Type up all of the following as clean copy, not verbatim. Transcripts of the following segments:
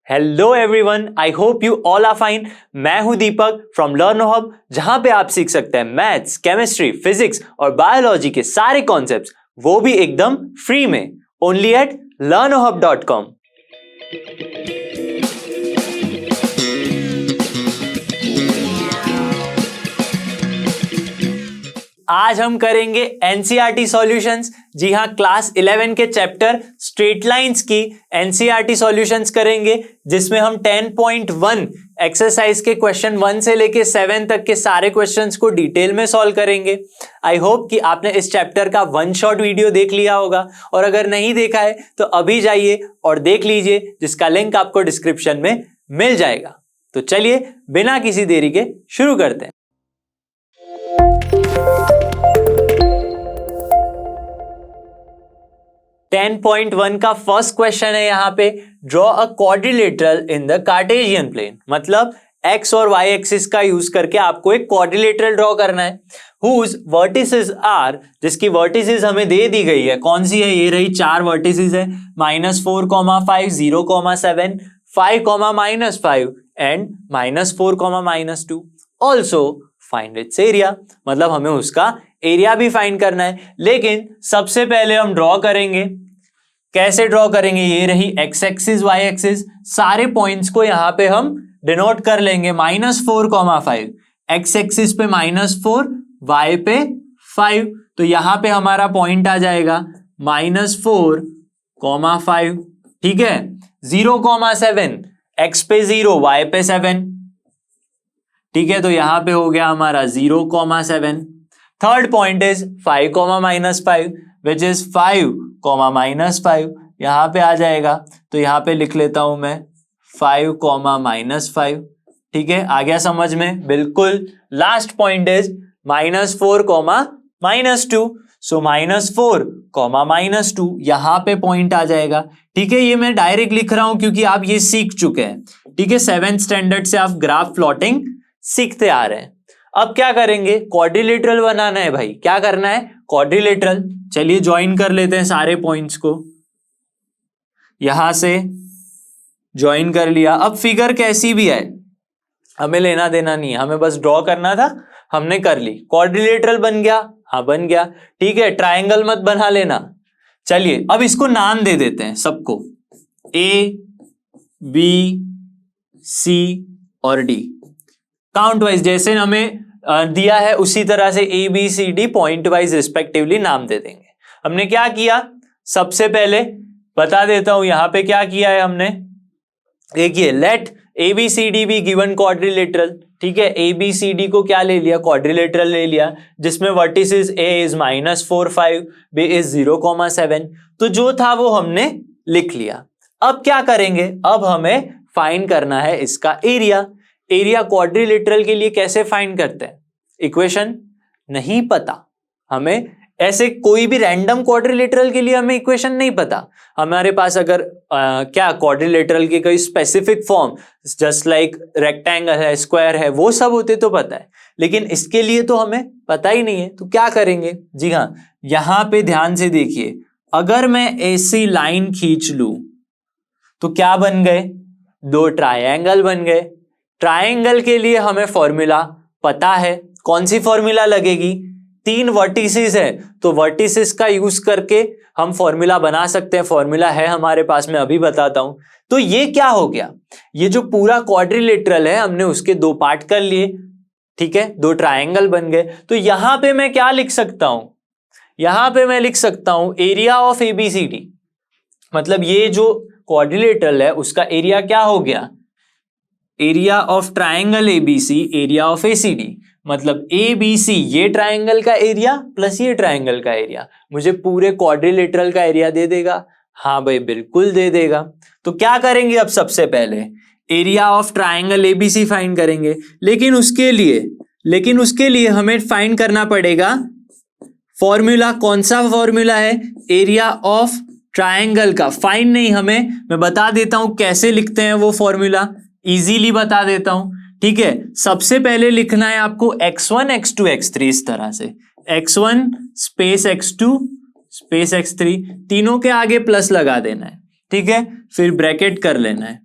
Hello everyone, I hope you all are fine. मैं हूं दीपक from लर्नो hub, जहां पे आप सीख सकते हैं मैथ्स, केमिस्ट्री, फिजिक्स और बायोलॉजी के सारे कॉन्सेप्ट्स, वो भी एकदम फ्री में, ओनली एट learnohub.com। आज हम करेंगे एनसीईआरटी सॉल्यूशंस। जी हाँ, क्लास 11 के चैप्टर स्ट्रेट लाइंस की एनसीईआरटी सॉल्यूशंस करेंगे, जिसमें हम 10.1 एक्सरसाइज के क्वेश्चन 1 से लेके 7 तक के सारे क्वेश्चंस को डिटेल में सॉल्व करेंगे। आई होप कि आपने इस चैप्टर का वन शॉट वीडियो देख लिया होगा, और अगर नहीं देखा है तो अभी जाइए और देख लीजिए, जिसका लिंक आपको डिस्क्रिप्शन में मिल जाएगा। तो चलिए बिना किसी देरी के शुरू करते हैं। 10.1 का फर्स्ट क्वेश्चन है यहाँ पे, draw a quadrilateral in the Cartesian plane. मतलब एक्स और वाई एक्सिस का यूज करके आपको एक क्वाड्रिलेटरल ड्रॉ करना है, हुज वर्टिसेस आर, जिसकी वर्टिसेस हमें दे दी गई है। कौन सी है? ये रही, 4 वर्टिसेस है, -4, 5, 0, 7, 5, -5 and -4, -2। Also find its area, मतलब हमें उसका एरिया भी फाइंड करना है। लेकिन सबसे पहले हम ड्रॉ करेंगे। कैसे ड्रॉ करेंगे? ये रही एक्स एक्सिस, वाई एक्सिस, सारे पॉइंट्स को यहां पे हम डिनोट कर लेंगे। -4, 5, एक्स एक्सिस पे -4, वाई पे 5, तो यहां पे हमारा पॉइंट आ जाएगा -4, 5। ठीक है, 0, 7, एक्स पे 0, वाई पे 7। ठीक है, तो यहां पे हो गया हमारा 0, 7। Third point is 5, -5, which is 5, -5। यहां पे आ जाएगा, तो यहां पे लिख लेता हूं मैं 5, -5। ठीक है, आ गया समझ में? बिल्कुल। Last point is -4, -2। सो -4, -2 यहां पे पॉइंट आ जाएगा। ठीक है, ये मैं डायरेक्ट लिख रहा हूं क्योंकि आप ये सीख चुके हैं। ठीक है, 7th स्टैंडर्ड से आप ग्राफ प्लॉटिंग सीखते आ रहे हैं। अब क्या करेंगे? क्वाड्रिलेटरल बनाना है भाई। क्या करना है? क्वाड्रिलेटरल। चलिए ज्वाइन कर लेते हैं सारे पॉइंट्स को। यहां से ज्वाइन कर लिया। अब फिगर कैसी भी है हमें लेना देना नहीं है, हमें बस ड्रॉ करना था, हमने कर ली। क्वाड्रिलेटरल बन गया? हाँ बन गया। ठीक है, ट्रायंगल मत बना लेना। चलिए अब इसको नाम दे देते हैं सबको, ए, बी, सी और डी। काउंट वाइज जैसे हमें दिया है उसी तरह से A B C D point wise respectively नाम दे देंगे। हमने क्या किया? सबसे पहले बता देता हूं यहां पे क्या किया है हमने। देखिए, let A B C D be given quadrilateral. ठीक है, ए बी सी डी को क्या ले लिया? क्वाड्रिलेटरल ले लिया, जिसमें vertices A is -4, 5, B is 0, 7। तो जो था वो हमने लिख लिया। अब क्या करेंगे? अब हमें फाइंड करना है इसका एरिया। एरिया क्वाड्रिलेटरल के लिए कैसे फाइंड करते हैं? इक्वेशन नहीं पता हमें, ऐसे कोई भी रैंडम क्वाड्रिलेटरल के लिए हमें इक्वेशन नहीं पता। हमारे पास अगर क्या क्वाड्रिलेटरल के कोई specific form, just like rectangle है, स्क्वायर है, वो सब होते तो पता है, लेकिन इसके लिए तो हमें पता ही नहीं है। तो क्या करेंगे? जी हाँ, यहां पे ध्यान से देखिए, अगर मैं ऐसी लाइन खींच लूं तो क्या बन गए? 2 ट्रायंगल बन गए। ट्रायंगल के लिए हमें फॉर्मूला पता है। कौन सी फॉर्मूला लगेगी? 3 वर्टिसेस है, तो वर्टिसेस का यूज करके हम फॉर्मूला बना सकते हैं। फॉर्मूला है हमारे पास में, अभी बताता हूं। तो ये क्या हो गया? ये जो पूरा क्वाड्रिलेटरल है, हमने उसके 2 पार्ट कर लिए। ठीक है, 2 ट्रायंगल बन गए। तो यहां पे मैं क्या लिख सकता हूं? यहां पे मैं लिख सकता हूं एरिया ऑफ एबीसीडी। मतलब ये जो क्वाड्रिलेटरल है उसका एरिया क्या हो गया? Area of triangle ABC, area of ACD. मतलब एबीसी ये ट्रायंगल का एरिया प्लस ये ट्रायंगल का एरिया मुझे पूरे क्वाड्रिलेटरल का एरिया दे देगा। हाँ भाई, बिल्कुल दे देगा। तो क्या करेंगे? अब सबसे पहले area of triangle ABC find करेंगे, लेकिन उसके लिए हमें फाइंड करना पड़ेगा फॉर्मूला। कौन सा फॉर्मूला है? एरिया ऑफ ट्रायंगल का। फाइंड नहीं, हमें मैं बता देता हूं कैसे लिखते हैं वो फॉर्मूला, इजीली बता देता हूं। ठीक है, सबसे पहले लिखना है आपको x1, x2, x3, इस तरह से x1 space x2 space x3, तीनों के आगे प्लस लगा देना है। ठीक है, फिर ब्रैकेट कर लेना है।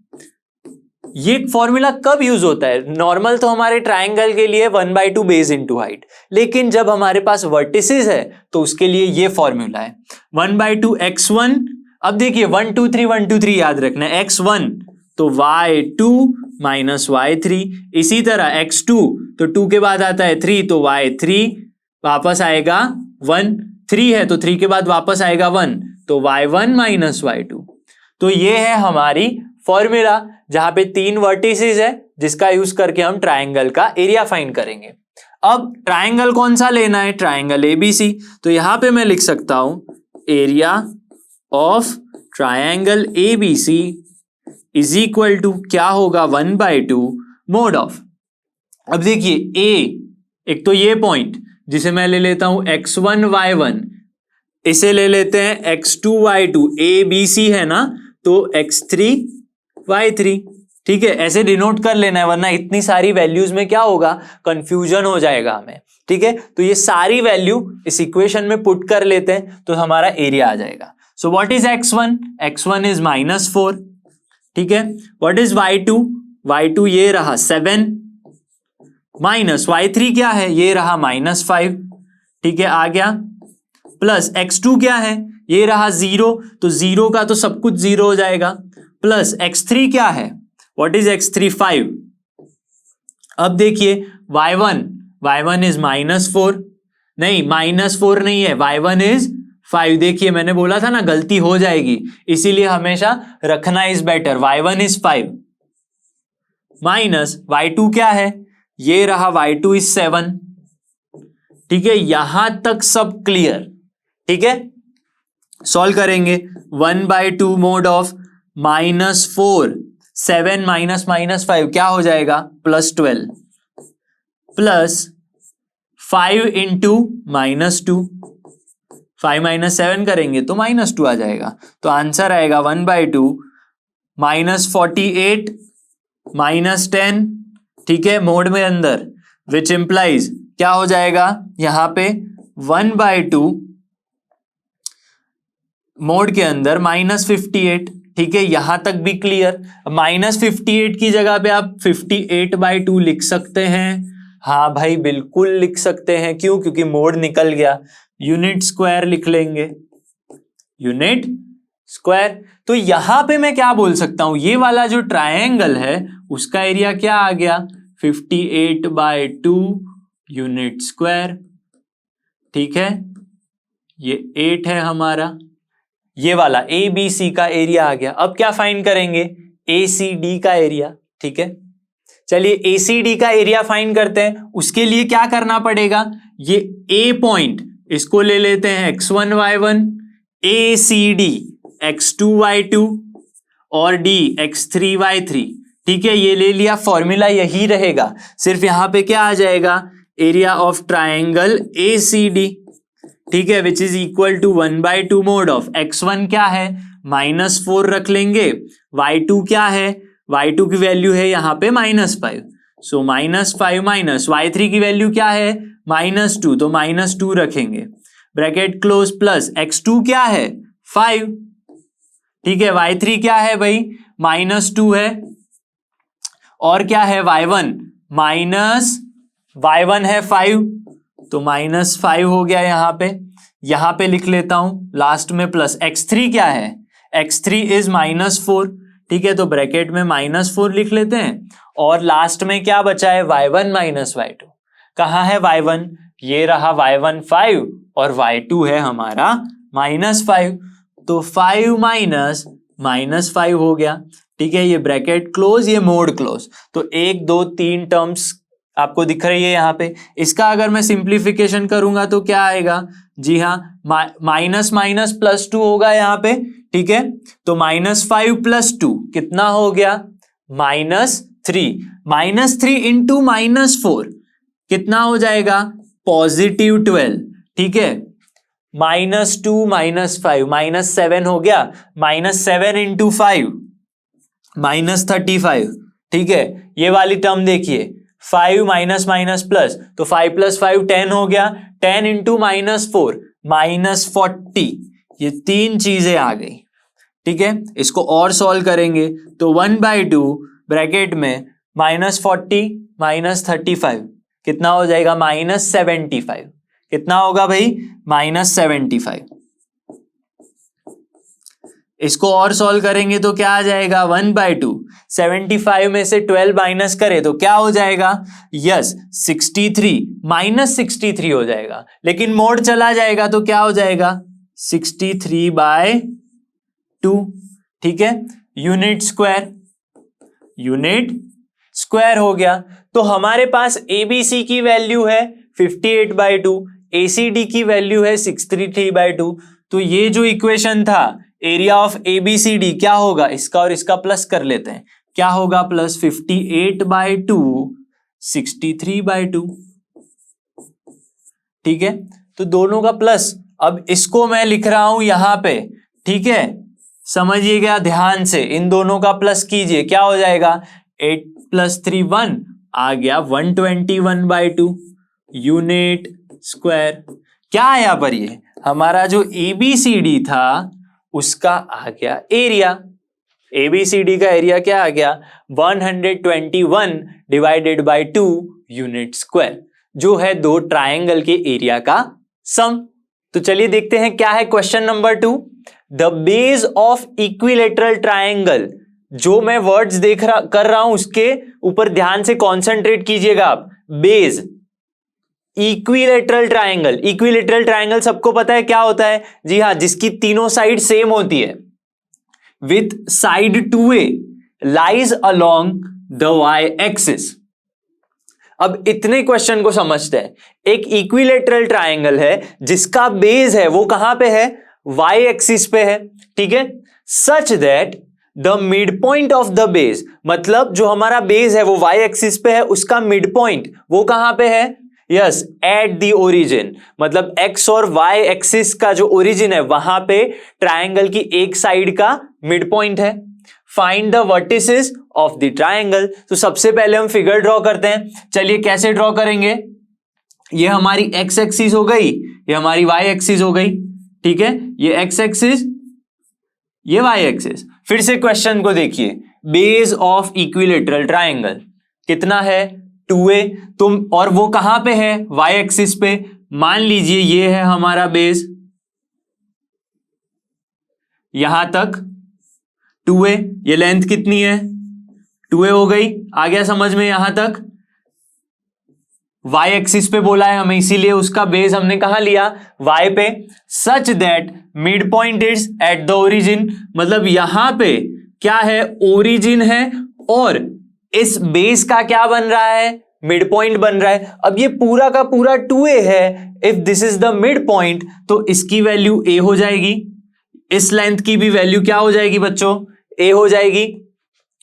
ये फॉर्मूला कब यूज होता है? नॉर्मल तो हमारे ट्राइंगल के लिए 1/2 बेस इनटू हाइट, लेकिन जब हमारे पास वर्टिसेस है तो उसके लिए ये फॉर्मूला है 1/2 x1। अब देखिए 1 2 3 1 2 3 याद रखना है, x1 तो y2 माइनस y3, इसी तरह x2 तो 2 के बाद आता है 3 तो y3 वापस आएगा 1, 3 है तो 3 के बाद वापस आएगा 1 तो y1 माइनस y2। तो ये है हमारी फॉर्मूला जहां पे 3 वर्टिसेस है जिसका यूज करके हम ट्राइंगल का एरिया फाइंड करेंगे। अब ट्राइंगल कौन सा लेना है? Triangle ABC. तो यहां पे मैं लिख सकता हूं area of triangle ABC is equal to क्या होगा 1/2 मोड ऑफ। अब देखिए ए, एक तो ये पॉइंट जिसे मैं ले लेता हूं x1 y1, इसे ले लेते हैं x2 y2, ए बी सी है ना, तो x3 y3, ठीक है, ऐसे डिनोट कर लेना है वरना इतनी सारी वैल्यूज में क्या होगा, कंफ्यूजन हो जाएगा हमें। ठीक है, तो ये सारी वैल्यू इस इक्वेशन में पुट कर लेते हैं तो हमारा एरिया आ जाएगा। So what is x1? x1 is -4। ठीक है, व्हाट इज y2? y2 ये रहा 7 माइनस y3 क्या है, ये रहा -5। ठीक है, आ गया, प्लस x2 क्या है, ये रहा 0, तो 0 का तो सब कुछ 0 हो जाएगा, प्लस x3 क्या है, व्हाट इज x3? 5। अब देखिए y1 इज -4, नहीं -4 नहीं है, y1 इज 5। देखिए मैंने बोला था ना गलती हो जाएगी, इसीलिए हमेशा रखना is better. y1 is 5 minus y2 क्या है, ये रहा y2 इज 7। ठीक है, यहां तक सब क्लियर। ठीक है, सॉल्व करेंगे 1/2 मोड ऑफ -4, 7 माइनस -5 क्या हो जाएगा, +12, प्लस 5 इंटू -2, 5 माइनस 7 करेंगे तो -2 आ जाएगा, तो आंसर आएगा 1/2 -48 -10। ठीक है, मोड में अंदर, विच इंप्लाइज क्या हो जाएगा यहां पे 1/2 मोड के अंदर -58। ठीक है, यहां तक भी क्लियर। -58 की जगह पे आप 58/2 लिख सकते हैं। हाँ भाई बिल्कुल लिख सकते हैं, क्यों? क्योंकि मोड निकल गया, यूनिट स्क्वायर लिख लेंगे, यूनिट स्क्वायर। तो यहां पे मैं क्या बोल सकता हूं, ये वाला जो ट्रायंगल है उसका एरिया क्या आ गया, 58/2 यूनिट स्क्वायर। ठीक है, ये 8 है हमारा, ये वाला ए बी सी का एरिया आ गया। अब क्या फाइंड करेंगे, ए सी डी का एरिया। ठीक है, चलिए ए सी डी का एरिया फाइंड करते हैं। उसके लिए क्या करना पड़ेगा, ये ए पॉइंट इसको ले लेते हैं x1 y1, ए सी डी x2 y2 और डी x3 y3। ठीक है, ये ले लिया, फॉर्मूला यही रहेगा, सिर्फ यहां पे क्या आ जाएगा, area of triangle A C D. ठीक है, which is equal to 1/2 mod of x1 क्या है, -4 रख लेंगे, y2 क्या है, y2 की वैल्यू है यहां पे -5, सो -5 माइनस y3 की वैल्यू क्या है, -2, तो -2 रखेंगे, ब्रैकेट क्लोज, प्लस x2 क्या है 5। ठीक है, y3 क्या है भाई, -2 है, और क्या है y1 y1 है 5, तो -5 हो गया। यहां पे लिख लेता हूं लास्ट में, प्लस x3 क्या है, x3 इज -4। ठीक है, तो ब्रैकेट में -4 लिख लेते हैं, और लास्ट में क्या बचा है, y1 माइनस y2। कहां है y1, ये रहा y1 5 और y2 है हमारा -5, तो 5 माइनस -5 हो गया। ठीक है, ये ब्रैकेट क्लोज, ये मोड क्लोज, तो 1 2 3 टर्म्स आपको दिख रही है यहाँ पे। इसका अगर मैं सिंप्लीफिकेशन करूंगा तो क्या आएगा, जी हाँ, माइनस माइनस +2 होगा यहाँ पे। ठीक है, तो -5 + 2 कितना हो गया, -3, -3 इंटू -4 कितना हो जाएगा, +12। ठीक है, -2 -5 -7 हो गया, -7 इंटू 5 -35। ठीक है, ये वाली टर्म देखिए, 5 माइनस माइनस प्लस, तो 5 + 5 10 हो गया, 10 इंटू -4 -40, ये 3 चीजें आ गई। ठीक है, इसको और सॉल्व करेंगे तो 1/2 ब्रैकेट में -40 -35 कितना हो जाएगा, -75। कितना होगा भाई, -75। इसको और सॉल्व करेंगे तो क्या आ जाएगा, 1/2। 75 में से 12 माइनस करें तो क्या हो जाएगा, यस 63 -63 हो जाएगा। लेकिन मोड चला जाएगा तो क्या हो जाएगा, 63/2। ठीक है, यूनिट स्क्वायर हो गया। तो हमारे पास ABC की वैल्यू है 58/2, ACD की वैल्यू है 633/2। तो ये जो इक्वेशन था एरिया ऑफ ABCD क्या होगा, इसका और इसका प्लस कर लेते हैं, क्या होगा, प्लस 58/2 63/2। ठीक है, तो दोनों का प्लस। अब इसको मैं लिख रहा हूं यहां पे, ठीक है, समझिएगा ध्यान से, इन दोनों का प्लस कीजिए, क्या हो जाएगा, 8 + 3 1 आ गया 121/2 यूनिट स्क्वायर। क्या आया पर, ये हमारा जो ABCD था उसका आ गया एरिया। ABCD का एरिया क्या आ गया, 121/2 यूनिट स्क्वायर, जो है दो ट्रायंगल के एरिया का सम। तो चलिए देखते हैं क्या है question number 2। The base of equilateral triangle, जो मैं वर्ड्स कर रहा हूं उसके ऊपर ध्यान से कॉन्सेंट्रेट कीजिएगा आप। बेस, इक्विलेटरल ट्रायंगल सबको पता है क्या होता है, जी हां, जिसकी तीनों साइड सेम होती है, with side 2a lies along the y axis. अब इतने क्वेश्चन को समझते हैं। एक इक्विलेटरल ट्रायंगल है जिसका बेस है वो कहां पे है, y एक्सिस पे है। ठीक है, such that the mid point of the base, मतलब जो हमारा बेस है वो y एक्सिस पे है, उसका मिड पॉइंट वो कहां पे है, यस एट द ओरिजिन, मतलब x और y एक्सिस का जो ओरिजिन है वहां पे ट्रायंगल की एक साइड का मिड पॉइंट है। Find the vertices of the triangle. तो सबसे पहले हम फिगर ड्रॉ करते हैं। चलिए कैसे ड्रॉ करेंगे, ये हमारी x एक्सिस हो गई, ये हमारी y एक्सिस हो गई। ठीक है, ये x एक्सिस, ये y एक्सिस। फिर से क्वेश्चन को देखिए, बेस ऑफ इक्विलेटरल ट्रायंगल कितना है, 2a, तुम और वो कहां पे है, y एक्सिस पे। मान लीजिए ये है हमारा बेस, यहां तक 2a, ये लेंथ कितनी है, 2a हो गई, आ गया समझ में यहां तक। y एक्सिस पे बोला है हमें, इसीलिए उसका बेस हमने कहां लिया, y पे। Such that mid point is at the origin, मतलब यहां पे क्या है, ओरिजिन है, और इस बेस का क्या बन रहा है, मिड पॉइंट बन रहा है। अब ये पूरा का पूरा 2a है, if this is the mid point तो इसकी वैल्यू a हो जाएगी, इस लेंथ की भी वैल्यू क्या हो जाएगी बच्चों, a हो जाएगी।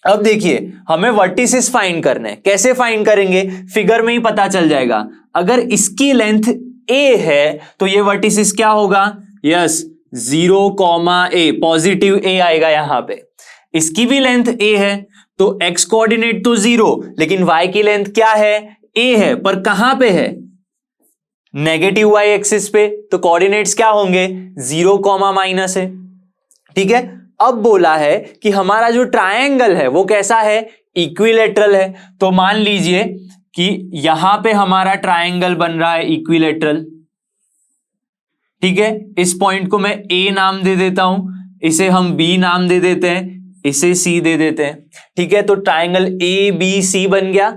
अब देखिए हमें वर्टिसेस फाइंड करना है, कैसे फाइंड करेंगे, फिगर में ही पता चल जाएगा। अगर इसकी लेंथ a है तो ये वर्टिसेस क्या होगा, यस 0, a, पॉजिटिव a आएगा यहां पे। इसकी भी लेंथ a है तो x कोऑर्डिनेट तो 0, लेकिन y की लेंथ क्या है, a है, पर कहां पे है, नेगेटिव y एक्सिस पे, तो कोऑर्डिनेट्स क्या होंगे, 0, है। ठीक है, अब बोला है कि हमारा जो ट्रायंगल है वो कैसा है, इक्विलेटरल है। तो मान लीजिए कि यहां पे हमारा ट्रायंगल बन रहा है इक्विलेटरल। ठीक है, इस पॉइंट को मैं A नाम दे देता हूं, इसे हम B नाम दे देते हैं, इसे C दे देते हैं। ठीक है, तो ट्रायंगल ABC बन गया।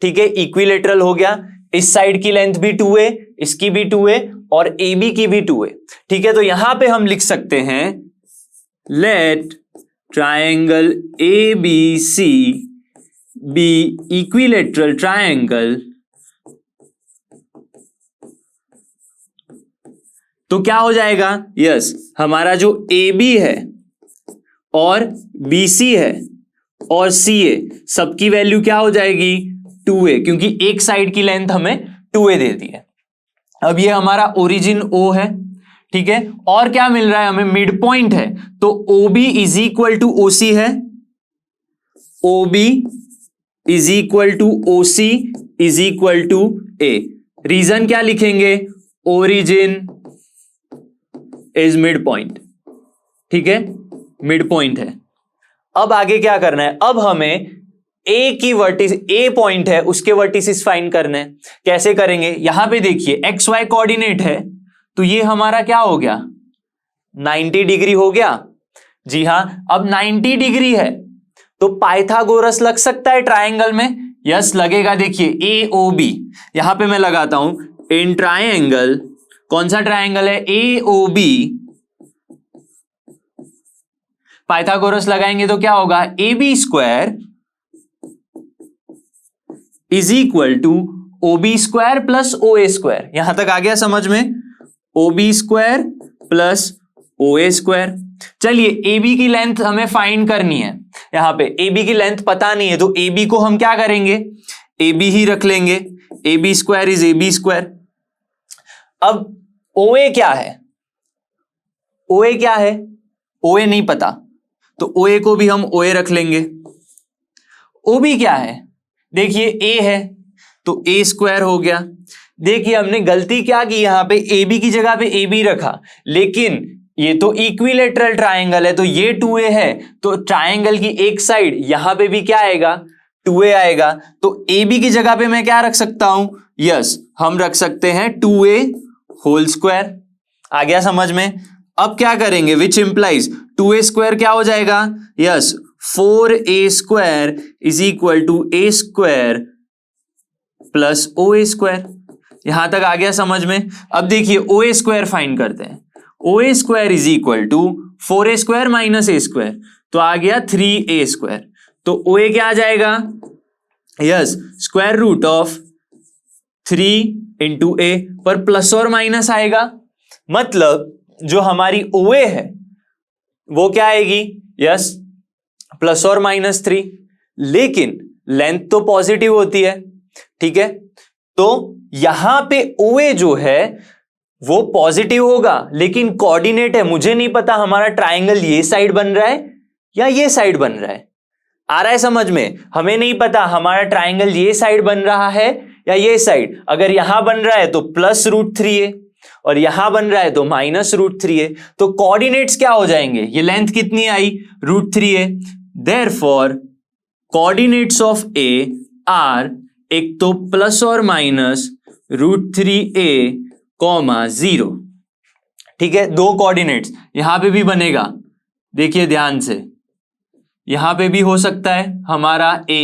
ठीक है, इक्विलेटरल हो गया, इस साइड की लेंथ भी 2a, इसकी भी 2a और AB की भी 2a। ठीक है, तो यहां पे हम लिख सकते हैं let triangle ABC be equilateral triangle. तो क्या हो जाएगा, यस हमारा जो AB है और BC है और CA, सबकी वैल्यू क्या हो जाएगी, 2a, क्योंकि एक साइड की लेंथ हमें 2a दे दी है। अब ये हमारा ओरिजिन O है। ठीक है, और क्या मिल रहा है हमें, मिड पॉइंट है, तो OB is equal to OC है, OB is equal to OC is equal to A। Reason क्या लिखेंगे, ओरिजिन इज मिड पॉइंट। ठीक है, मिड पॉइंट है। अब आगे क्या करना है, अब हमें ए की वर्टिस, ए पॉइंट है उसके वर्टिसेस फाइंड करने हैं। कैसे करेंगे, यहां पे देखिए एक्स वाई कोऑर्डिनेट है, तो ये हमारा क्या हो गया 90 डिग्री हो गया। जी हां, अब 90 डिग्री है तो पाइथागोरस लग सकता है ट्रायंगल में। यस लगेगा। देखिए ए ओ बी, यहां पे मैं लगाता हूं इन ट्रायंगल, कौन सा ट्रायंगल है, ए ओ बी। पाइथागोरस लगाएंगे तो क्या होगा, A B square is equal to O B square plus O A square. यहां तक आ गया समझ में, O B square plus O A square. चलिए ए बी की लेंथ हमें फाइंड करनी है, यहां पे ए बी की लेंथ पता नहीं है तो ए बी को हम क्या करेंगे, ए बी ही रख लेंगे, A B square is A B square. अब ओ ए क्या है, ओ ए क्या है, ओ ए नहीं पता तो ओ ए को भी हम ओ ए रख लेंगे। ओ बी क्या है, देखिए ए है तो ए स्क्वायर हो गया। देखिए हमने गलती क्या की, यहां पे ए बी की जगह पे ए बी रखा, लेकिन ये तो इक्विलेटरल ट्रायंगल है तो ये 2a है, तो ट्रायंगल की एक साइड यहां पे भी क्या आएगा 2a आएगा, तो ए बी की जगह पे मैं क्या रख सकता हूं, यस हम रख सकते हैं 2a होल स्क्वायर। आ गया समझ में। अब क्या करेंगे, विच इंप्लाइज 2a स्क्वायर क्या हो जाएगा, yes 4a square is equal to a square plus O A square. यहां तक आ गया समझ में। अब देखिए ओ ए स्क्वायर फाइंड करते हैं, O A square is equal to 4a square minus A square, तो आ गया 3a स्क्वायर। तो ओ ए क्या आ जाएगा, yes square root of 3 into A, पर प्लस और माइनस आएगा, मतलब जो हमारी ओ ए है वो क्या आएगी, यस प्लस और माइनस 3, लेकिन लेंथ तो पॉजिटिव होती है, ठीक है। तो यहां पे ओ ए जो है वो पॉजिटिव होगा, लेकिन कोऑर्डिनेट है, मुझे नहीं पता हमारा ट्रायंगल ये साइड बन रहा है या ये साइड बन रहा है। आ रहा है समझ में, हमें नहीं पता हमारा ट्रायंगल ये साइड बन रहा है या ये साइड। अगर यहां बन रहा है तो प्लस रूट 3a और यहां बन रहा है तो माइनस रूट 3a, तो कोऑर्डिनेट्स क्या हो जाएंगे, ये लेंथ कितनी आई root 3a। Therefore coordinates of A are एक तो प्लस और माइनस रूट 3a कॉमा 0, ठीक है। दो कोऑर्डिनेट्स यहां पे भी बनेगा, देखिए ध्यान से, यहां पे भी हो सकता है हमारा a,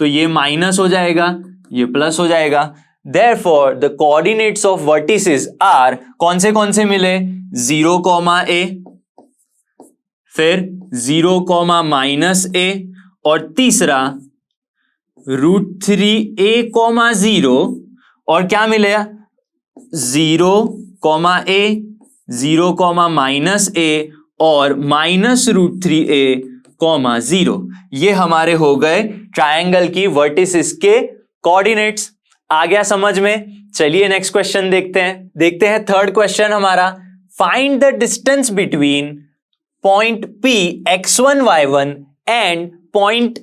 तो ये माइनस हो जाएगा ये प्लस हो जाएगा। Therefore the coordinates of vertices are कौन से मिले, 0 कॉमा a, फिर 0 कॉमा माइनस a, और तीसरा रूट 3a कॉमा 0, और क्या मिलेगा 0 comma a, 0 comma minus a और माइनस रूट 3a कॉमा 0। ये हमारे हो गए ट्रायंगल की वर्टिसेस के कोऑर्डिनेट्स। आ गया समझ में। चलिए नेक्स्ट क्वेश्चन देखते हैं थर्ड क्वेश्चन हमारा, find the distance between point P x1 y1 and point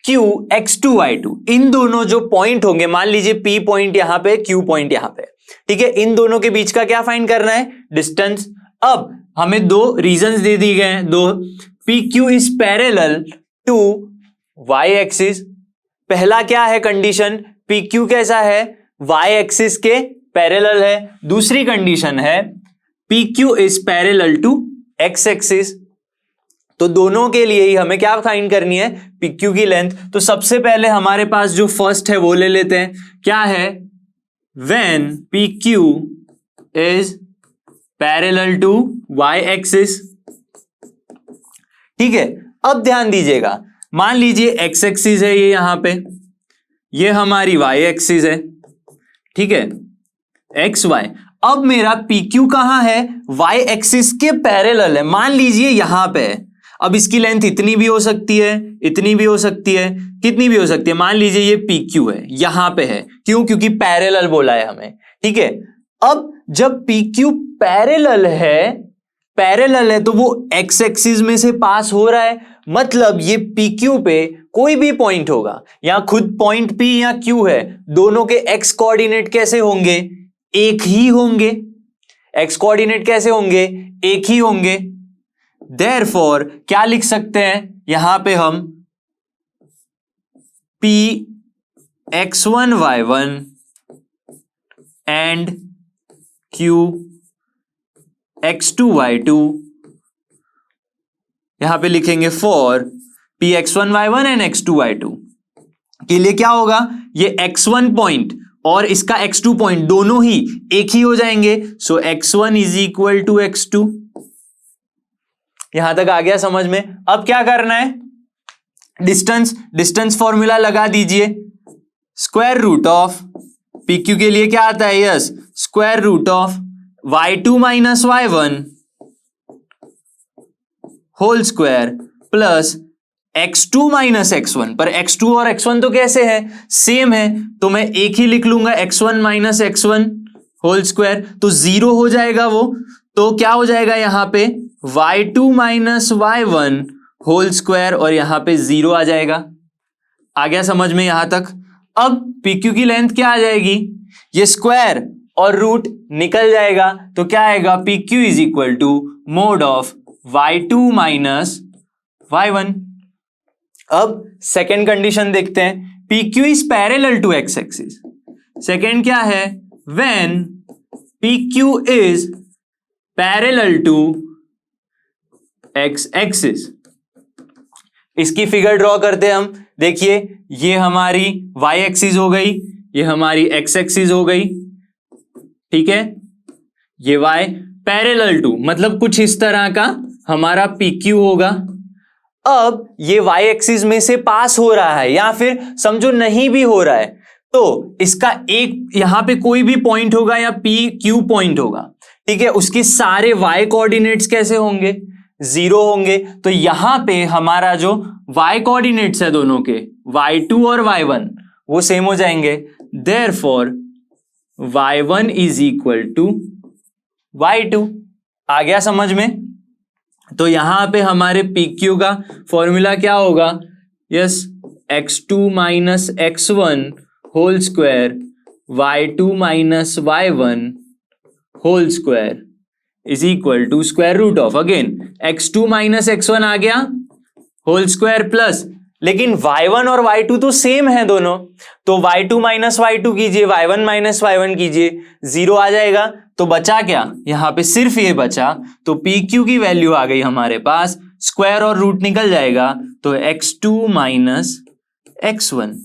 Q x2 y2। इन दोनों जो पॉइंट होंगे, मान लीजिए P पॉइंट यहां पे, Q पॉइंट यहां पे, ठीक है, इन दोनों के बीच का क्या फाइंड करना है, डिस्टेंस। अब हमें दो रीजंस दे दी गए हैं, दो, PQ is parallel to y axis. पहला क्या है कंडीशन, PQ कैसा है, y एक्सिस के पैरेलल है। दूसरी कंडीशन है PQ is parallel to x axis. तो दोनों के लिए ही हमें क्या फाइंड करनी है, PQ की लेंथ। तो सबसे पहले हमारे पास जो फर्स्ट है वो ले लेते हैं, क्या है, when PQ is parallel to y axis, ठीक है। अब ध्यान दीजिएगा, मान लीजिए x एक्सिस है ये यहां पे, ये हमारी y एक्सिस है, ठीक है, एक्स वाई। अब मेरा PQ कहां है, y एक्सिस के पैरेलल है, मान लीजिए यहां पे है। अब इसकी लेंथ इतनी भी हो सकती है, इतनी भी हो सकती है, कितनी भी हो सकती है। मान लीजिए ये PQ है, यहां पे है, क्यों, क्योंकि पैरेलल बोला है हमें, ठीक है। अब जब PQ पैरेलल है तो वो x एक्सिस में से पास हो रहा है, मतलब ये PQ पे कोई भी पॉइंट होगा, यहां खुद पॉइंट P या Q है, दोनों के x कोऑर्डिनेट कैसे होंगे, एक ही होंगे। x कोऑर्डिनेट कैसे होंगे, एक ही होंगे। देयरफॉर क्या लिख सकते हैं, यहां पे हम P x1 y1 and Q x2 y2, यहां पे लिखेंगे for P x1 y1 and x2 y2 के लिए क्या होगा, ये x1 पॉइंट और इसका x2 पॉइंट दोनों ही एक ही हो जाएंगे, सो x1 is equal to x2। यहां तक आ गया समझ में। अब क्या करना है, डिस्टेंस फॉर्मूला लगा दीजिए, स्क्वायर रूट ऑफ PQ के लिए क्या आता है, yes square root of y2 minus y1 whole square plus x2 minus x1, पर x2 और x1 तो कैसे है, सेम है, तो मैं एक ही लिख लूंगा x1 minus x1 whole square, तो जीरो हो जाएगा वो, तो क्या हो जाएगा यहां पे y2 minus y1 whole square और यहां पे जीरो आ जाएगा। आ गया समझ में यहां तक। अब PQ की लेंथ क्या आ जाएगी, ये स्क्वायर और रूट निकल जाएगा, तो क्या आएगा PQ is equal to mod of y2 minus y1। अब सेकेंड कंडीशन देखते हैं, PQ is parallel to x axis. Second क्या है, when PQ is parallel to x axis. इसकी फिगर ड्रॉ करते हैं हम, देखिए ये हमारी y एक्सिस हो गई, ये हमारी x एक्सिस हो गई, ठीक है, ये y पैरेलल टू मतलब कुछ इस तरह का हमारा PQ होगा। अब ये y एक्सिस में से पास हो रहा है या फिर समझो नहीं भी हो रहा है, तो इसका एक यहां पे कोई भी पॉइंट होगा या PQ पॉइंट होगा, ठीक है, उसके सारे y कोऑर्डिनेट्स कैसे होंगे, जीरो होंगे, तो यहां पे हमारा जो y कोऑर्डिनेट्स है दोनों के y2 और y1 वो सेम हो जाएंगे, therefore y1 is equal to y2। आ गया समझ में। तो यहां पे हमारे PQ का फॉर्मूला क्या होगा, yes x2 minus x1 whole square y2 minus y1 whole square is equal to square root of again x2 minus x1 आ गया होल स्क्वायर प्लस, लेकिन y1 और y2 तो सेम है दोनों, तो y2 माइनस y2 कीजिए, y1 माइनस y1 कीजिए, जीरो आ जाएगा, तो बचा क्या, यहां पे सिर्फ ये बचा, तो PQ की वैल्यू आ गई हमारे पास, स्क्वायर और रूट निकल जाएगा, तो x2 माइनस x1।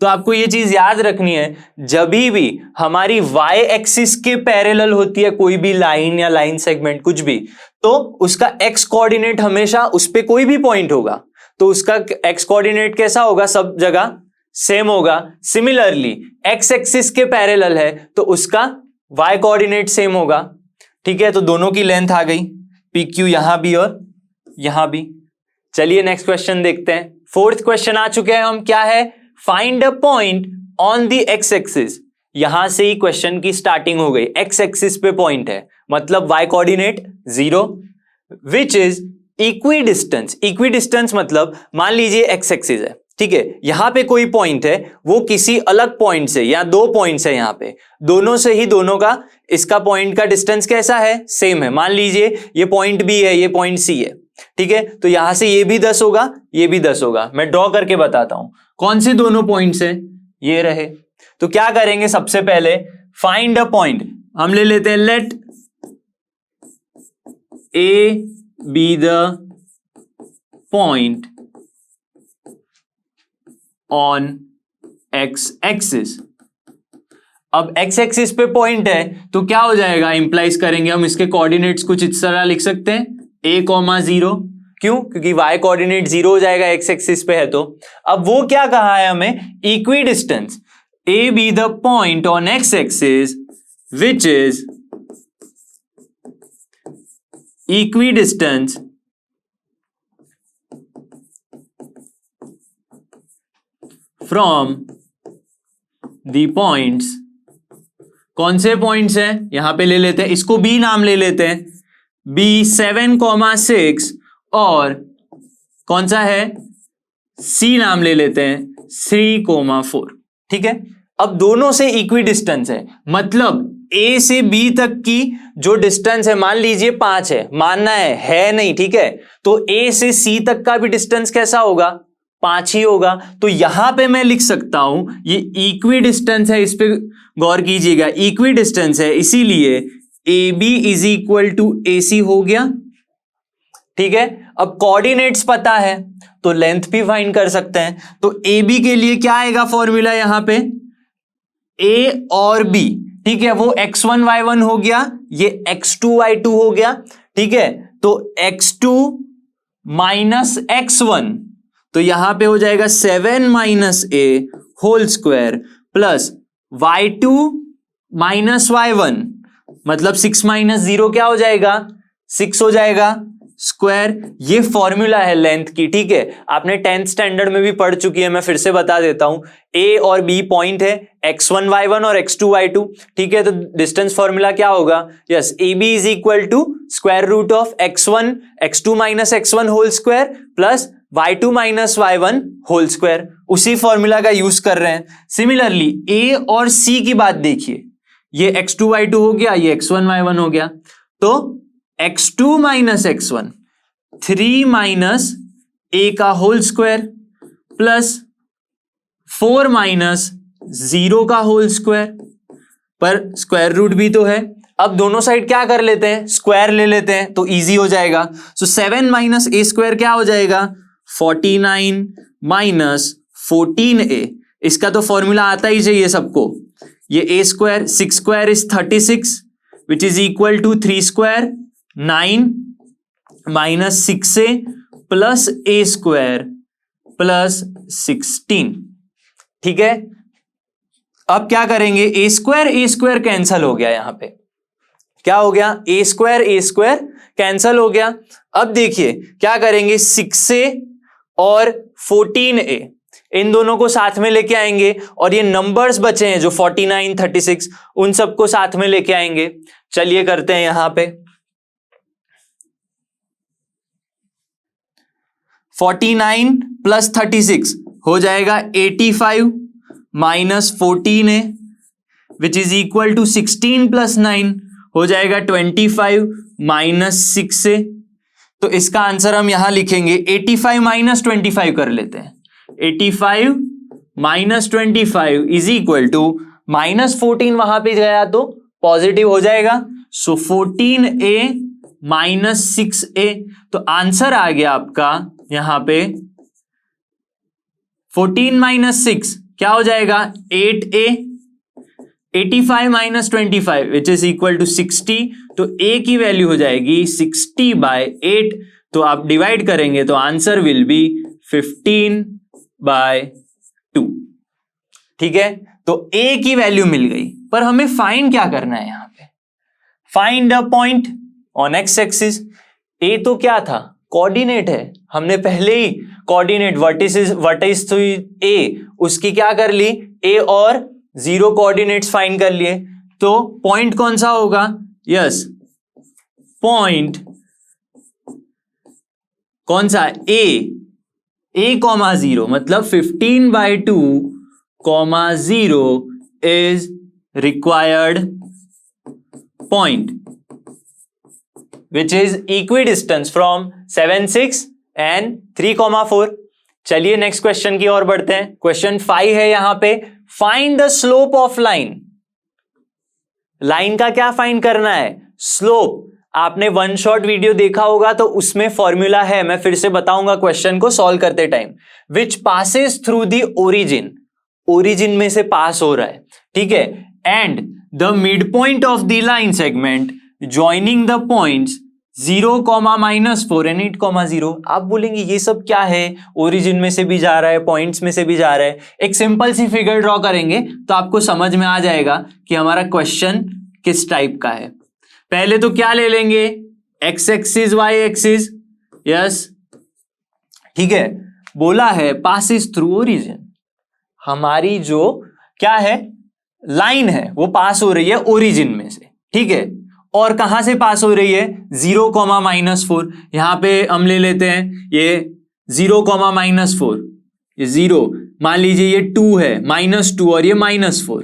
तो आपको ये चीज याद रखनी है, जब भी हमारी y एक्सिस के पैरेलल होती है कोई भी लाइन या लाइन सेगमेंट कुछ भी, तो उसका x कोऑर्डिनेट हमेशा उस पे कोई भी पॉइंट होगा तो उसका x कोऑर्डिनेट कैसा होगा, सब जगह सेम होगा। सिमिलरली x एक्सिस के पैरेलल है तो उसका y कोऑर्डिनेट सेम होगा, ठीक है, तो दोनों की लेंथ आ गई, PQ यहां भी और यहां भी। चलिए नेक्स्ट क्वेश्चन देखते हैं। फोर्थ क्वेश्चन आ चुके हैं हम, क्या है, find a point on the x axis. यहां से ही क्वेश्चन की स्टार्टिंग हो गई, x एक्सिस पे पॉइंट है मतलब y coordinate zero, which is equidistance. Equidistance मतलब मान लीजिए x एक्सिस है, ठीक है, यहां पे कोई पॉइंट है, वो किसी अलग पॉइंट से या दो पॉइंट्स है यहां पे, दोनों से ही दोनों का इसका पॉइंट का डिस्टेंस कैसा है, सेम है। मान लीजिए ये पॉइंट B है, ये पॉइंट C है, ठीक है, तो यहां से ये भी 10 होगा, ये भी 10 होगा। मैं ड्रॉ करके बताता हूं कौन से दोनों पॉइंट्स है, ये रहे। तो क्या करेंगे, सबसे पहले फाइंड अ पॉइंट हम ले लेते हैं, let A be the point on x axis. अब x एक्सिस पे पॉइंट है तो क्या हो जाएगा, इंप्लाइज करेंगे हम इसके कोऑर्डिनेट्स कुछ इस तरह लिख सकते हैं, a,0, क्यों, क्योंकि y कोऑर्डिनेट जीरो हो जाएगा x एक्सिस पे है तो। अब वो क्या कहा है हमें, equidistance a be the point on x axis which is equidistance from the points. कौन से पॉइंट्स हैं, यहां पे ले लेते हैं, इसको B नाम ले लेते हैं, B 7,6 और कौन सा है, C नाम ले लेते हैं 3,4, ठीक है। अब दोनों से इक्वी डिस्टेंस है, मतलब A से B तक की जो डिस्टेंस है, मान लीजिए 5 है, मानना है नहीं, ठीक है, तो A से C तक का भी डिस्टेंस कैसा होगा, 5 ही होगा। तो यहां पे मैं लिख सकता हूं ये इक्वी डिस्टेंस है, इस पे गौर कीजिएगा, इक्वी डिस्टेंस है, इसीलिए A B is equal to A C हो गया। ठीक है, अब कोऑर्डिनेट्स पता है तो लेंथ भी फाइंड कर सकते हैं। तो ए बी के लिए क्या आएगा फॉर्मूला यहां पे, ए और बी, ठीक है, वो x1 y1 हो गया, ये x2 y2 हो गया। ठीक है, तो x2 माइनस x1, तो यहां पे हो जाएगा 7 minus a whole square plus y2 minus y1, मतलब 6 माइनस 0 क्या हो जाएगा, 6 हो जाएगा स्क्वायर। ये फॉर्मूला है लेंथ की। ठीक है, आपने 10th स्टैंडर्ड में भी पढ़ चुकी है, मैं फिर से बता देता हूं। ए और बी पॉइंट है, x1 y1 और x2 y2। ठीक है, तो डिस्टेंस फॉर्मूला क्या होगा, yes, A B is equal to square root of x1 x2 minus x1 whole square plus y2 minus y1 whole square. उसी फॉर्मूला का यूज कर रहे हैं। सिमिलरली ए और सी की बात देखिए, ये x2 y2 हो गया, ये x1 y1 हो गया, तो x2 माइनस x1 3 माइनस ए का होल स्क्वायर प्लस 4 माइनस 0 का होल स्क्वायर, पर स्क्वायर रूट भी तो है। अब दोनों साइड क्या कर लेते हैं, स्क्वायर ले लेते हैं तो इजी हो जाएगा। सो 7 माइनस ए स्क्वायर क्या हो जाएगा, 49 माइनस 14a। इसका तो फॉर्मूला आता ही चाहिए सबको। ये a square, 6 square is 36 which is equal to 3 square 9 minus 6a plus A square plus 16। ठीक है, अब क्या करेंगे, ए स्क्वायर कैंसल हो गया, यहां पे क्या हो गया, ए स्क्वायर कैंसल हो गया। अब देखिए क्या करेंगे, 6a और 14a इन दोनों को साथ में लेके आएंगे और ये नंबर्स बचे हैं जो 49 36 उन सबको साथ में लेके आएंगे। चलिए करते हैं, यहां पे 49 प्लस 36 हो जाएगा 85 minus 14a which is equal to 16 plus 9 हो जाएगा 25 माइनस 6a। तो इसका आंसर हम यहां लिखेंगे 85 माइनस 25 कर लेते हैं। 85 minus 25 is equal to minus 14 वहां पे गया तो पॉजिटिव हो जाएगा, सो 14a माइनस 6a। तो आंसर आ गया आपका यहां पे 14 माइनस 6 क्या हो जाएगा 8a, 85 minus 25 which is equal to 60। तो a की वैल्यू हो जाएगी 60 बाय 8। तो आप डिवाइड करेंगे तो आंसर विल बी 15 बाय 2। ठीक है, तो a की वैल्यू मिल गई, पर हमें फाइंड क्या करना है यहां पे, find a point on x axis. a तो क्या था, कोऑर्डिनेट है, हमने पहले ही कोऑर्डिनेट वर्टिस a उसकी क्या कर ली, a और 0 कोऑर्डिनेट्स फाइंड कर लिए। तो पॉइंट कौन सा होगा, यस, पॉइंट कौन सा, a कॉमा 0, मतलब 15 by 2 comma 0 is required point which is equidistance from 7 6 and 3,4। चलिए नेक्स्ट क्वेश्चन की ओर बढ़ते हैं। क्वेश्चन 5 है यहां पे, find the slope of line. Line का क्या फाइंड करना है, स्लोप। आपने वन शॉट वीडियो देखा होगा तो उसमें फॉर्मूला है, मैं फिर से बताऊंगा क्वेश्चन को सॉल्व करते time, which passes through the origin, origin में से पास हो रहा है, ठीक है, and the mid point of the line segment joining the points 0, -4 and 8,0। आप बोलेंगे ये सब क्या है, ओरिजिन में से भी जा रहा है, पॉइंट्स में से भी जा रहा है। एक सिंपल सी फिगर ड्रॉ करेंगे तो आपको समझ में आ जाएगा कि हमारा क्वेश्चन किस टाइप का है। पहले तो क्या ले लेंगे, X axis Y axis, yes, ठीक है, बोला है पासिस थ्रू ओरिजिन, हमारी जो क्या है लाइन है वो पास हो रही है ओरिजिन में से, ठीक है, और कहां से पास हो रही है 0, -4। यहां पे हम ले लेते हैं ये 0, -4, ये 0, मान लीजिए ये 2 है, -2 और ये -4,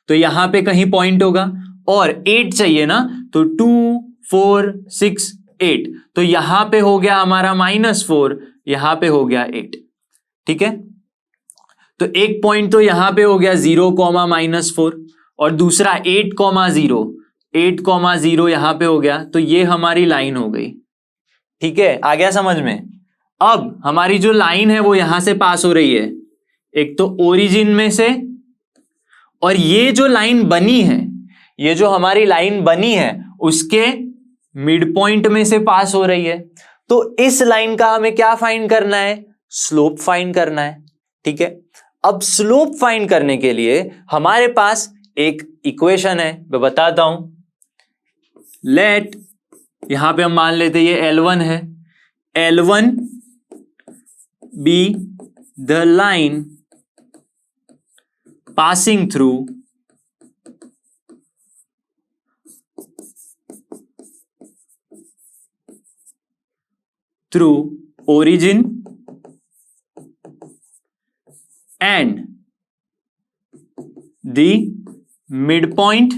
तो यहां पे कहीं पॉइंट होगा, और 8 चाहिए ना, तो 2 4 6 8, तो यहां पे हो गया हमारा -4, यहां पे हो गया 8, ठीक है, तो एक पॉइंट तो यहां पे हो गया 0,-4 और दूसरा 8,0 यहां पे हो गया, तो ये हमारी लाइन हो गई। ठीक है, आ गया समझ में। अब हमारी जो लाइन है वो यहां से पास हो रही है, एक तो ओरिजिन में से, और ये जो लाइन बनी है, ये जो हमारी लाइन बनी है उसके मिड पॉइंट में से पास हो रही है। तो इस लाइन का हमें क्या फाइंड करना है? स्लोप फाइंड करना है। ठीक है, अब स्लोप फाइंड करने के लिए हमारे पास एक इक्वेशन है, मैं बताता हूं। लेट, यहां पे हम मान लेते ये L1 है, L1 be the line passing through origin and the midpoint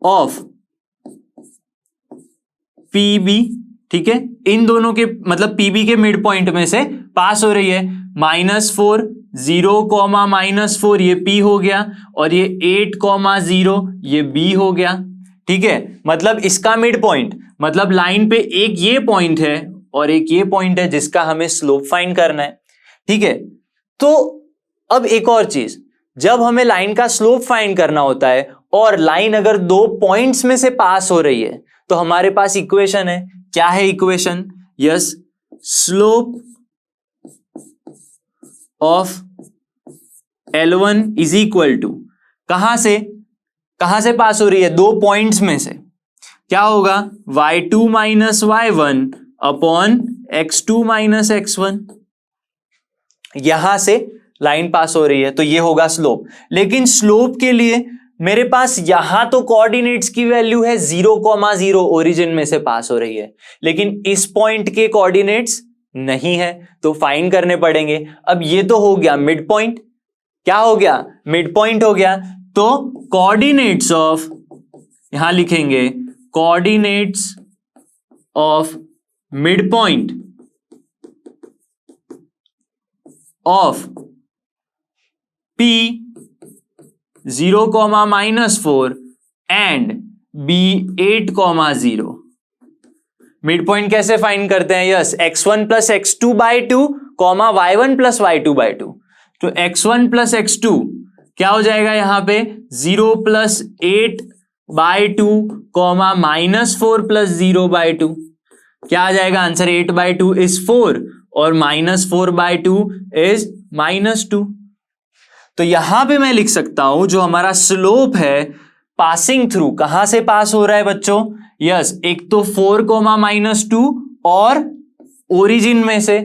of PB। ठीक है, इन दोनों के मतलब PB के मिड पॉइंट में से पास हो रही है। -4, 0,-4 ये P हो गया, और ये 8,0 ये B हो गया। ठीक है, मतलब इसका मिड पॉइंट, मतलब लाइन पे एक ये पॉइंट है और एक ये पॉइंट है जिसका हमें स्लोप फाइंड करना है। ठीक है, तो अब एक और चीज, जब हमें लाइन का स्लोप फाइंड करना होता है और लाइन अगर दो पॉइंट्स में से पास हो रही है, तो हमारे पास इक्वेशन है। क्या है equation? Yes, slope of L1 is equal to, कहां से पास हो रही है? दो पॉइंट्स में से। क्या होगा? y2 - y1 upon x2 - x1। यहां से लाइन पास हो रही है, तो ये होगा स्लोप। लेकिन स्लोप के लिए मेरे पास यहां तो कोऑर्डिनेट्स की वैल्यू है 0,0, ओरिजिन में से पास हो रही है, लेकिन इस पॉइंट के कोऑर्डिनेट्स नहीं है, तो फाइंड करने पड़ेंगे। अब ये तो हो गया मिड पॉइंट। क्या हो गया? मिड पॉइंट हो गया। तो कोऑर्डिनेट्स ऑफ, यहां लिखेंगे coordinates of mid point of P 0,-4 and B 8,0। Mid point कैसे फाइंड करते हैं? Yes, x1 + x2/2, y1 + y2/2। तो x1 + x2 क्या हो जाएगा यहां पे? 0 + 8/2, -4 + 0/2। क्या आ जाएगा आंसर? 8/2 इज 4 और -4/2 इज -2। तो यहां पे मैं लिख सकता हूं जो हमारा स्लोप है पासिंग थ्रू, कहां से पास हो रहा है बच्चों? यस, एक तो 4, -2 और ओरिजिन में से।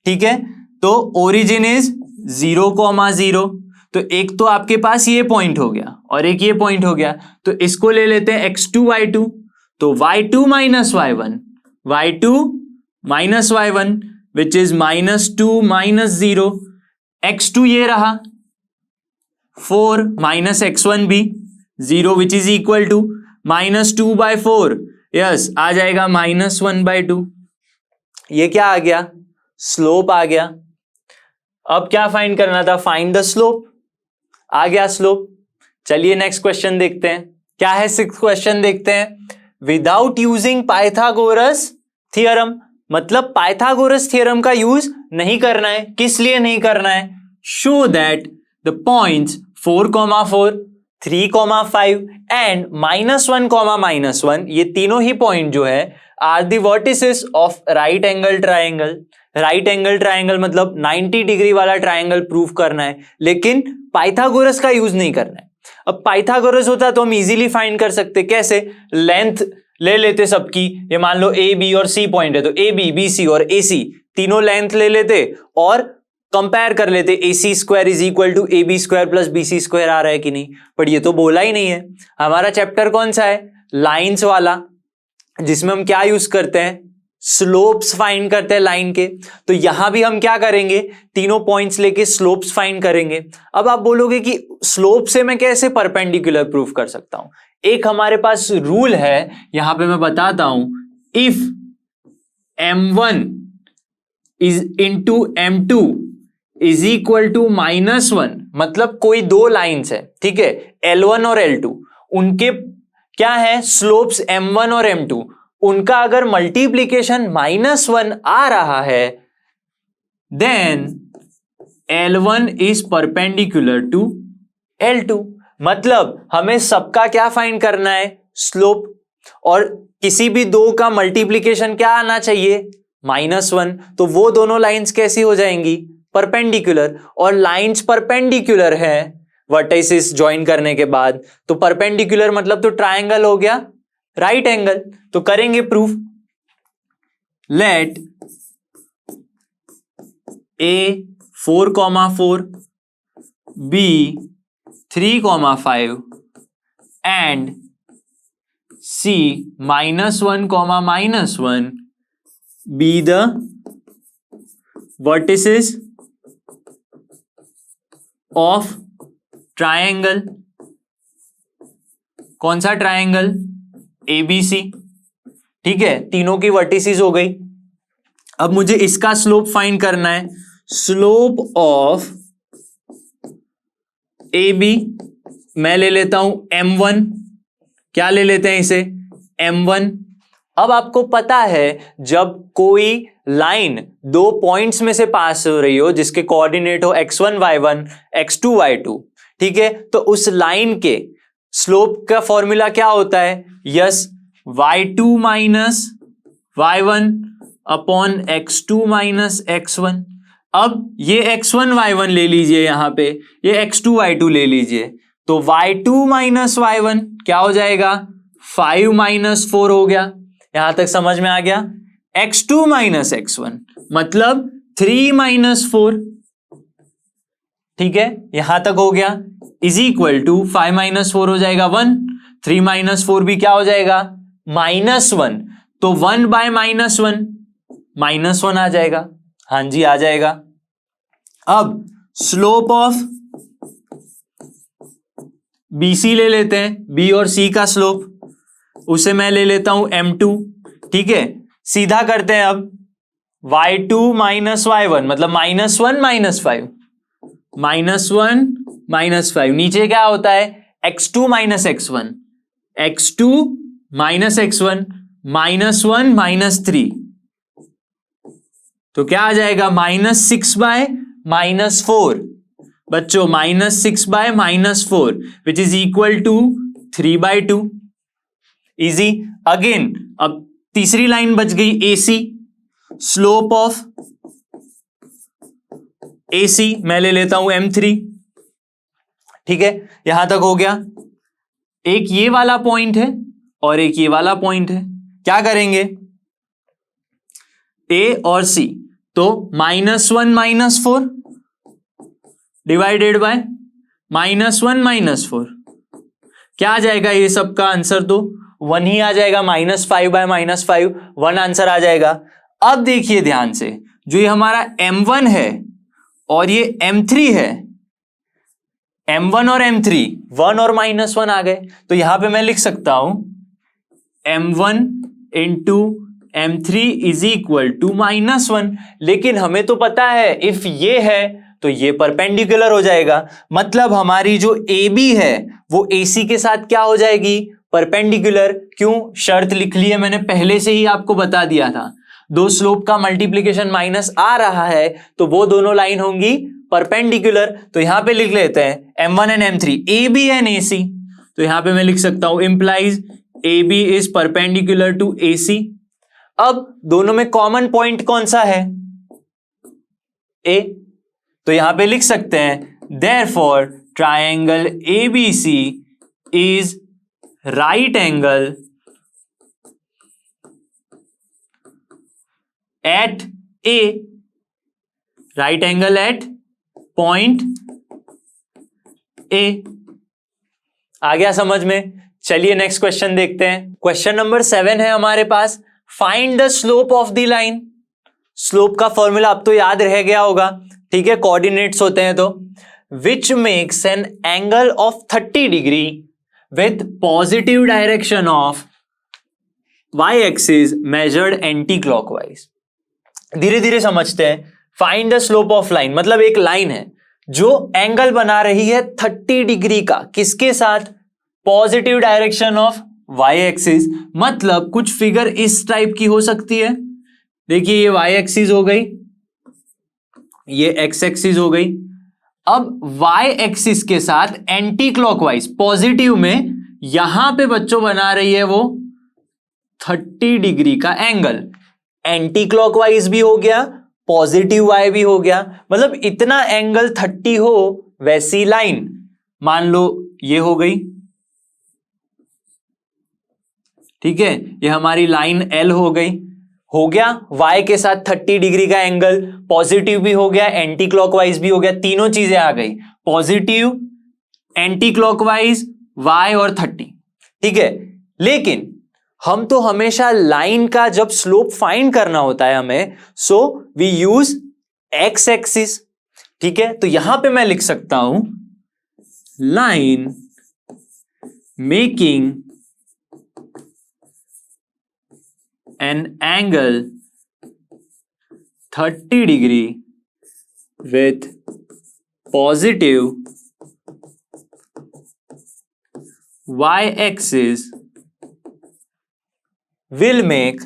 ठीक है, तो ओरिजिन इज 0,0। तो एक तो आपके पास ये पॉइंट हो गया और एक ये पॉइंट हो गया, तो इसको ले लेते हैं x2 y2। तो y2 - y1, y2 - y1 which is -2 - 0, x2 ये रहा 4 -x1 भी 0 which is equal to -2/4। Yes, आ जाएगा -1/2। ये क्या आ गया? स्लोप आ गया। अब क्या फाइंड करना था? Find the slope. आ गया स्लोप। चलिए नेक्स्ट क्वेश्चन देखते हैं। क्या है? 6th क्वेश्चन देखते हैं। विदाउट यूजिंग पाइथागोरस थियरम, मतलब पाइथागोरस थियरम का यूज नहीं करना है। किस लिए नहीं करना है? Show that the points 4,4, 3,5 and -1, ये तीनों ही पॉइंट जो है are the vertices of right angle triangle. Right angle triangle मतलब 90 डिग्री वाला ट्राइंगल प्रूव करना है, लेकिन पाइथागोरस का यूज नहीं करना है। अब पाइथागोरस होता तो हम इजीली फाइंड कर सकते। कैसे? लेंथ ले लेते सबकी, ये मान लो ए बी और सी पॉइंट है, तो ए बी, बी सी और ए सी तीनों लेंथ ले लेते और कंपेयर कर लेते, AC² is equal to AB² + BC² आ रहा है कि नहीं। पर ये तो बोला ही नहीं है। हमारा चैप्टर कौन सा है? लाइंस वाला, जिसमें हम क्या यूज करते हैं? स्लोप्स फाइंड करते हैं लाइन के। तो यहां भी हम क्या करेंगे? तीनों पॉइंट्स लेके स्लोप्स फाइंड करेंगे। अब आप बोलोगे कि स्लोप से मैं कैसे परपेंडिकुलर प्रूफ कर सकता हूं? एक हमारे पास रूल है, यहां पे मैं बताता हूं। If M1 is into M2 is equal to -1, मतलब कोई दो लाइंस है, ठीक है, L1 और L2, उनके क्या है स्लोप्स M1 और M2, उनका अगर मल्टीप्लीकेशन -1 आ रहा है then L1 is perpendicular to L2, मतलब हमें सबका क्या फाइंड करना है स्लोप, और किसी भी दो का मल्टीप्लीकेशन क्या आना चाहिए -1, तो वो दोनों लाइंस कैसी हो जाएंगी परपेंडिकुलर, और लाइंस परपेंडिकुलर है वर्टिसेस ज्वाइन करने के बाद, तो परपेंडिकुलर मतलब तो ट्रायंगल हो गया राइट एंगल। तो करेंगे proof, late A 4,4 B 3,5 and C -1, -1 be the vertices of triangle, कौन सा ट्रायंगल ABC, ठीक है, तीनों की वर्टिसेस हो गई। अब मुझे इसका स्लोप फाइंड करना है, स्लोप ऑफ AB मैं ले लेता हूं M1, क्या ले लेते हैं इसे M1। अब आपको पता है जब कोई लाइन दो पॉइंट्स में से पास हो रही हो जिसके कोऑर्डिनेट हो x1 y1 x2 y2, ठीक है, तो उस लाइन के स्लोप का फॉर्मूला क्या होता है, yes y2 minus y1 upon x2 minus x1। अब ये x1 y1 ले लीजिए, यहां पे ये x2 y2 ले लीजिए, तो y2 माइनस y1 क्या हो जाएगा 5 माइनस 4 हो गया, यहां तक समझ में आ गया। x2 माइनस x1 मतलब 3 माइनस 4, ठीक है, यहां तक हो गया, इज इक्वल टू 5 माइनस 4 हो जाएगा 1, 3 माइनस 4 भी क्या हो जाएगा -1, तो 1 बाय -1 -1 आ जाएगा, हाँ जी आ जाएगा। अब स्लोप ऑफ BC ले लेते हैं, B और C का स्लोप, उसे मैं ले लेता हूं M2, ठीक है, सीधा करते हैं अब y2 माइनस y1 मतलब -1 -5 -1 -5, नीचे क्या होता है x2 minus x1 x2 minus x1 -1 -3, तो क्या आ जाएगा -6 बाय -4 बच्चों, -6 by -4 which is equal to 3/2, easy. Again अब तीसरी लाइन बच गई AC, स्लोप ऑफ AC मैं ले लेता हूं M3, ठीक है, यहां तक हो गया। एक ये वाला पॉइंट है और एक ये वाला पॉइंट है, क्या करेंगे A और C, तो -1 -4 डिवाइडेड बाय -1 -4, क्या आ जाएगा ये सबका आंसर, तो 1 ही आ जाएगा, -5 बाय -5 1 आंसर आ जाएगा। अब देखिए ध्यान से, जो ये हमारा M1 है और ये M3 है, M1 और M3 1 और -1 आ गए, तो यहां पे मैं लिख सकता हूं M1 into M3 is equal to -1, लेकिन हमें तो पता है इफ ये है तो ये परपेंडिकुलर हो जाएगा, मतलब हमारी जो AB है वो AC के साथ क्या हो जाएगी परपेंडिकुलर। क्यों, शर्त लिख ली है मैंने पहले से ही आपको बता दिया था, दो स्लोप का मल्टीप्लीकेशन माइनस आ रहा है तो वो दोनों लाइन होंगी परपेंडिकुलर। तो यहां पे लिख लेते हैं M1 and M3 AB and AC, तो यहां पे मैं लिख सकता हूं implies AB is perpendicular to AC। अब दोनों में कॉमन पॉइंट कौन सा है A, तो यहां पे लिख सकते हैं therefore triangle ABC is right angle at A, right angle at point A। आ गया समझ में। चलिए नेक्स्ट क्वेश्चन देखते हैं। क्वेश्चन नंबर 7 है हमारे पास, find the slope of the line. Slope का फॉर्मूला अब तो याद रह गया होगा, ठीक है, कोऑर्डिनेट्स होते हैं तो, which makes an angle of 30 degree with positive direction of Y axis measured anti clockwise. धीरे धीरे समझते हैं। Find the slope of line, मतलब एक लाइन है जो एंगल बना रही है 30 डिग्री का, किसके साथ? Positive direction of Y axis. मतलब कुछ फिगर इस टाइप की हो सकती है। देखिए ये वाई एक्सिस हो गई, ये एक्स एक्सिस हो गई। अब वाई एक्सिस के साथ एंटी क्लॉकवाइज पॉजिटिव में यहां पे बच्चों बना रही है वो 30 डिग्री का एंगल। एंटी क्लॉकवाइज भी हो गया, पॉजिटिव वाई भी हो गया, मतलब इतना एंगल 30 हो वैसी लाइन। मान लो ये हो गई, ठीक है, ये हमारी लाइन एल हो गई। हो गया y के साथ 30 डिग्री का एंगल, पॉजिटिव भी हो गया, एंटी क्लॉकवाइज भी हो गया, तीनों चीजें आ गई, पॉजिटिव, एंटी क्लॉकवाइज, y और 30, ठीक है। लेकिन हम तो हमेशा लाइन का जब स्लोप फाइंड करना होता है हमें, so we use X axis, ठीक है। तो यहां पे मैं लिख सकता हूं line making an angle 30 degree with positive y-axis will make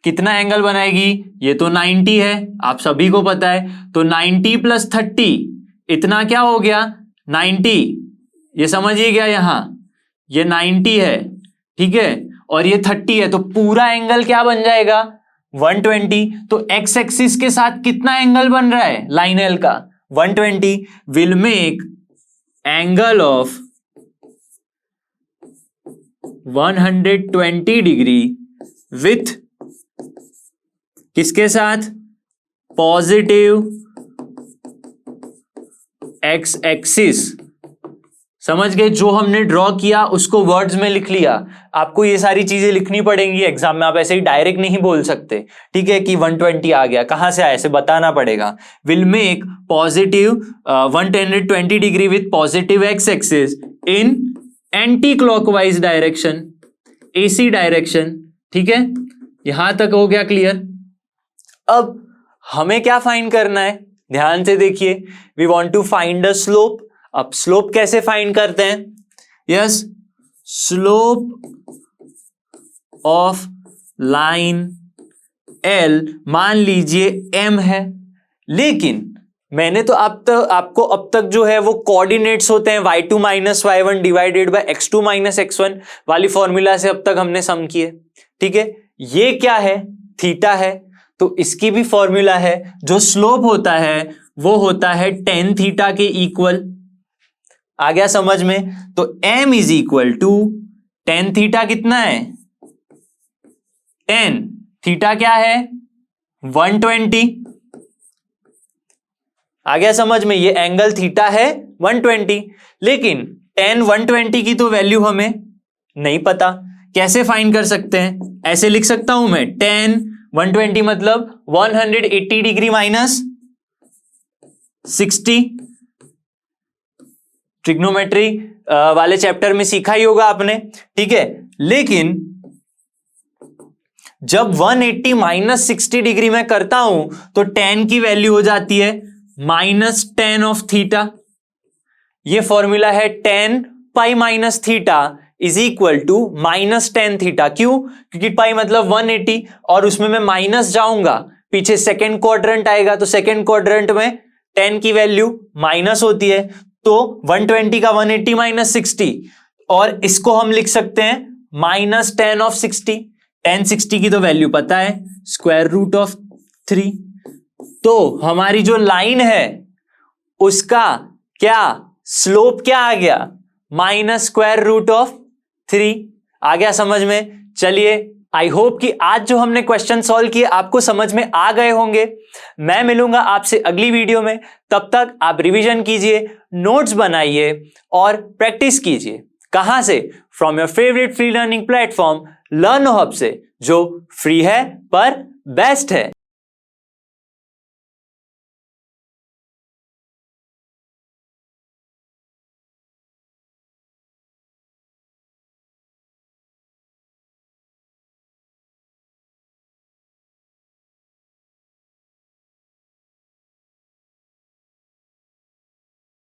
कितना एंगल बनाएगी? ये तो 90 है, आप सभी को पता है। तो 90 + 30 इतना क्या हो गया? 90। ये समझिए क्या, यहां ये 90 है, ठीक है, और ये 30 है, तो पूरा एंगल क्या बन जाएगा? 120। तो एक्स एक्सिस के साथ कितना एंगल बन रहा है लाइन एल का? 120 will make angle of 120 degree with किसके साथ? Positive x axis. समझ गए? जो हमने ड्रॉ किया उसको वर्ड्स में लिख लिया। आपको ये सारी चीजें लिखनी पड़ेंगी एग्जाम में, आप ऐसे ही डायरेक्ट नहीं बोल सकते, ठीक है, कि 120 आ गया, कहां से आया, ऐसे बताना पड़ेगा। Will make positive 120 degree with positive x axis in anti clockwise direction, AC direction, ठीक है। यहां तक हो गया क्लियर? अब हमें क्या फाइंड करना है, ध्यान से देखिए। We want to find the slope. अब स्लोप कैसे फाइंड करते हैं? Yes, slope of line L मान लीजिए m है, लेकिन मैंने तो आपको अब तक जो है वो कोऑर्डिनेट्स होते हैं y2 - y1 divided by x2 - x1 वाली फॉर्मूला से अब तक हमने सम किए, ठीक है। ये क्या है? थीटा है, तो इसकी भी फॉर्मूला है। जो स्लोप होता है वो होता है tan थीटा के इक्वल। आ गया समझ में? तो m = tan थीटा कितना है? tan थीटा क्या है? 120। आ गया समझ में? ये एंगल थीटा है 120, लेकिन tan 120 की तो वैल्यू हमें नहीं पता। कैसे फाइंड कर सकते हैं? ऐसे लिख सकता हूं मैं, tan 120 मतलब 180 डिग्री माइनस 60। ट्रिग्नोमेट्री वाले चैप्टर में सीखा ही होगा आपने, ठीक है। लेकिन जब 180 - 60 डिग्री में करता हूं तो tan की वैल्यू हो जाती है -tan ऑफ थीटा। ये फॉर्मूला है tan pi - theta is equal to -tan theta. क्यों? क्योंकि पाई मतलब 180 और उसमें मैं माइनस जाऊंगा, पीछे सेकेंड क्वाड्रेंट आएगा, तो सेकेंड क्वाड्रेंट में tan की वैल्यू माइनस होती है। तो 120 का 180 - 60, और इसको हम लिख सकते हैं -tan ऑफ 60। tan 60 की तो वैल्यू पता है, √3। तो हमारी जो लाइन है उसका क्या स्लोप क्या आ गया? -√3। आ गया समझ में? चलिए, आई होप कि आज जो हमने क्वेश्चन सॉल्व किए आपको समझ में आ गए होंगे। मैं मिलूंगा आपसे अगली वीडियो में, तब तक आप रिवीजन कीजिए, नोट्स बनाइए और प्रैक्टिस कीजिए। कहां से? From your favourite free learning platform लर्नो hub से, जो फ्री है पर बेस्ट है।